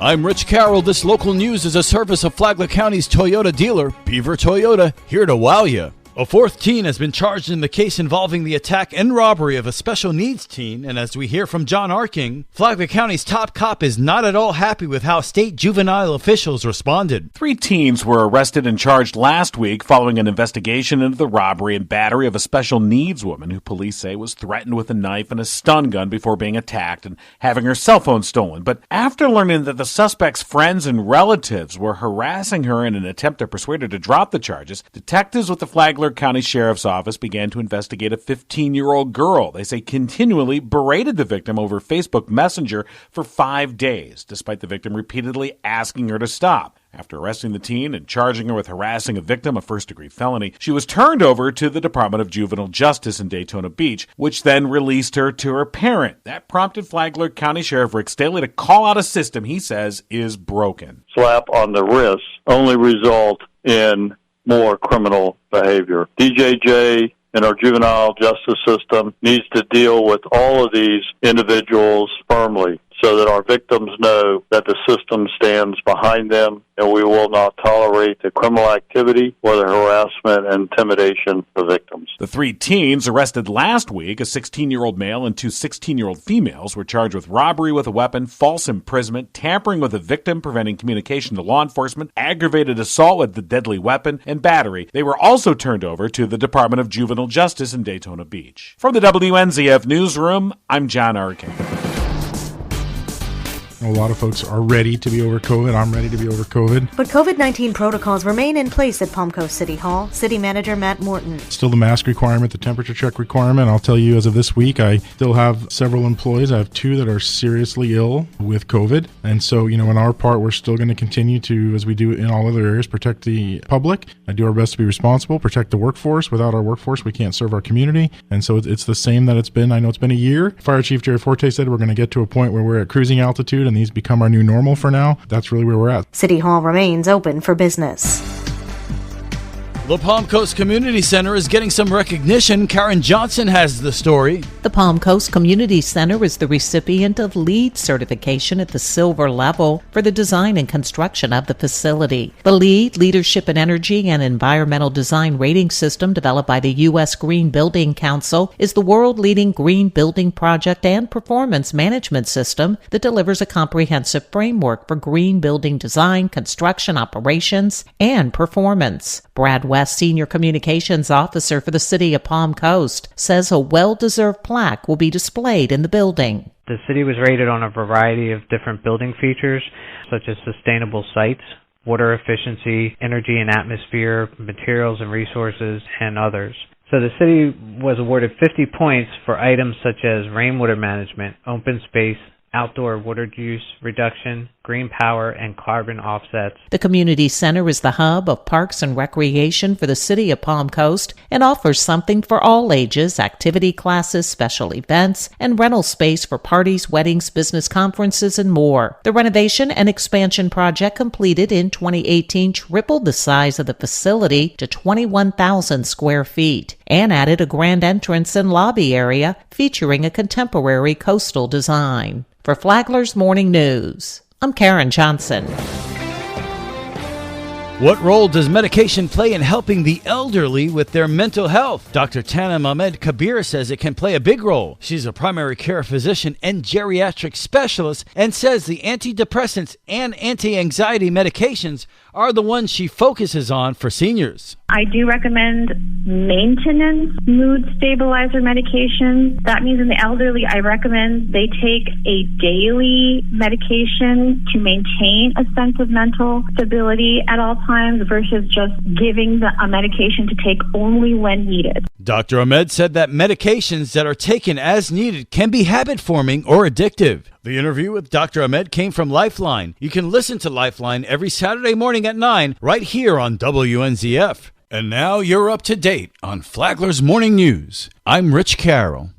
I'm Rich Carroll. This local news is a service of Flagler County's Toyota dealer, Beaver Toyota, here to wow you. A fourth teen has been charged in the case involving the attack and robbery of a special needs teen, and as we hear from John Arking, Flagler County's top cop is not at all happy with how state juvenile officials responded. 3 teens were arrested and charged last week following an investigation into the robbery and battery of a special needs woman who police say was threatened with a knife and a stun gun before being attacked and having her cell phone stolen. But after learning that the suspect's friends and relatives were harassing her in an attempt to persuade her to drop the charges, detectives with the Flagler County Sheriff's Office began to investigate a 15-year-old girl they say continually berated the victim over Facebook Messenger for 5 days, despite the victim repeatedly asking her to stop. After arresting the teen and charging her with harassing a victim, a first-degree felony, she was turned over to the Department of Juvenile Justice in Daytona Beach, which then released her to her parent. That prompted Flagler County Sheriff Rick Staley to call out a system he says is broken. Slap on the wrist only result in more criminal behavior. DJJ and our juvenile justice system needs to deal with all of these individuals firmly so that our victims know that the system stands behind them and we will not tolerate the criminal activity or the harassment and intimidation of victims. The 3 teens arrested last week, a 16-year-old male and 2 16-year-old females, were charged with robbery with a weapon, false imprisonment, tampering with a victim, preventing communication to law enforcement, aggravated assault with a deadly weapon, and battery. They were also turned over to the Department of Juvenile Justice in Daytona Beach. From the WNZF Newsroom, I'm John Arkin. A lot of folks are ready to be over COVID. I'm ready to be over COVID. But COVID-19 protocols remain in place at Palm Coast City Hall. City Manager Matt Morton. Still the mask requirement, the temperature check requirement. I'll tell you, as of this week, I still have several employees. I have 2 that are seriously ill with COVID. And so, in our part, we're still going to continue to, as we do in all other areas, protect the public. I do our best to be responsible, protect the workforce. Without our workforce, we can't serve our community. And so it's the same that it's been. I know it's been a year. Fire Chief Jerry Forte said we're going to get to a point where we're at cruising altitude and these become our new normal for now. That's really where we're at. City Hall remains open for business. The Palm Coast Community Center is getting some recognition. Karen Johnson has the story. The Palm Coast Community Center is the recipient of LEED certification at the silver level for the design and construction of the facility. The LEED, Leadership in Energy and Environmental Design rating system developed by the U.S. Green Building Council, is the world-leading green building project and performance management system that delivers a comprehensive framework for green building design, construction, operations, and performance. Brad West, Senior Communications Officer for the City of Palm Coast, says a well-deserved plaque will be displayed in the building. The city was rated on a variety of different building features, such as sustainable sites, water efficiency, energy and atmosphere, materials and resources, and others. So the city was awarded 50 points for items such as rainwater management, open space, outdoor water use reduction, green power, and carbon offsets. The community center is the hub of parks and recreation for the city of Palm Coast and offers something for all ages, activity classes, special events, and rental space for parties, weddings, business conferences, and more. The renovation and expansion project completed in 2018 tripled the size of the facility to 21,000 square feet and added a grand entrance and lobby area featuring a contemporary coastal design. For Flagler's Morning News, I'm Karen Johnson. What role does medication play in helping the elderly with their mental health? Dr. Tanam Ahmed Kabir says it can play a big role. She's a primary care physician and geriatric specialist and says the antidepressants and anti-anxiety medications are the ones she focuses on for seniors. I do recommend maintenance mood stabilizer medication. That means in the elderly, I recommend they take a daily medication to maintain a sense of mental stability at all times versus just giving a medication to take only when needed. Dr. Ahmed said that medications that are taken as needed can be habit-forming or addictive. The interview with Dr. Ahmed came from Lifeline. You can listen to Lifeline every Saturday morning at 9 right here on WNZF. And now you're up to date on Flagler's Morning News. I'm Rich Carroll.